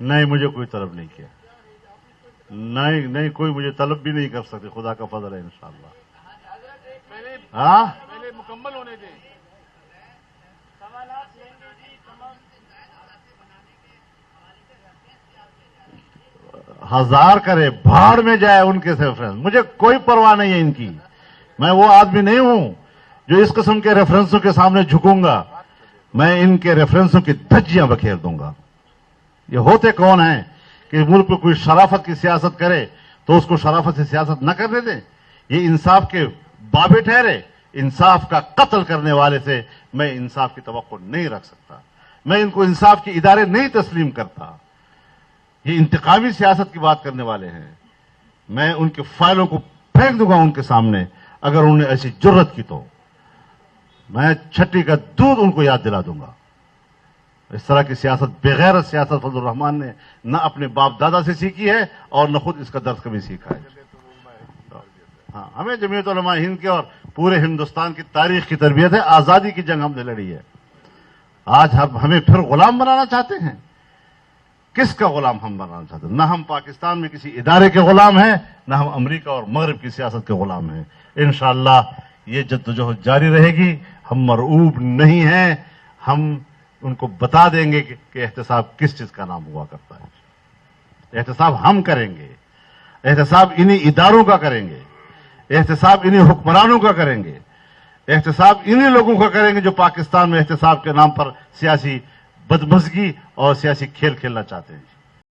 نہیں مجھے کوئی طلب نہیں کیا، نہیں کوئی مجھے طلب بھی نہیں کر سکتے، خدا کا فضل ہے انشاءاللہ۔ ہاں پہلے مکمل ہونے دیں۔ ہزار کرے بھاڑ میں جائے ان کے ریفرنس، مجھے کوئی پرواہ نہیں ہے ان کی، میں وہ آدمی نہیں ہوں جو اس قسم کے ریفرنسوں کے سامنے جھکوں گا، میں ان کے ریفرنسوں کی دھجیاں بکھیر دوں گا۔ یہ ہوتے کون ہیں کہ ملک میں کوئی شرافت کی سیاست کرے تو اس کو شرافت سے سیاست نہ کرنے دیں؟ یہ انصاف کے بابے ٹھہرے، انصاف کا قتل کرنے والے سے میں انصاف کی توقع نہیں رکھ سکتا، میں ان کو انصاف کے ادارے نہیں تسلیم کرتا۔ یہ انتقامی سیاست کی بات کرنے والے ہیں، میں ان کے فائلوں کو پھینک دوں گا ان کے سامنے اگر انہوں نے ایسی جرت کی تو، میں چھٹی کا دودھ ان کو یاد دلا دوں گا۔ اس طرح کی سیاست، بغیرت سیاست فضل الرحمان نے نہ اپنے باپ دادا سے سیکھی ہے اور نہ خود اس کا درس کبھی سیکھا ہے۔ ہاں، ہمیں جمعیت علماء ہند کے اور پورے ہندوستان کی تاریخ کی تربیت ہے، آزادی کی جنگ ہم نے لڑی ہے۔ آج ہمیں پھر غلام بنانا چاہتے ہیں؟ کس کا غلام ہم بنانا چاہتے ہیں؟ نہ ہم پاکستان میں کسی ادارے کے غلام ہیں، نہ ہم امریکہ اور مغرب کی سیاست کے غلام ہیں۔ انشاءاللہ یہ جدوجہد جاری رہے گی، ہم مرعوب نہیں ہیں، ہم ان کو بتا دیں گے کہ احتساب کس چیز کا نام ہوا کرتا ہے۔ احتساب ہم کریں گے، احتساب انہی اداروں کا کریں گے، احتساب انہی حکمرانوں کا کریں گے، احتساب انہی لوگوں کا کریں گے جو پاکستان میں احتساب کے نام پر سیاسی بدمزگی اور سیاسی کھیل کھیلنا چاہتے ہیں۔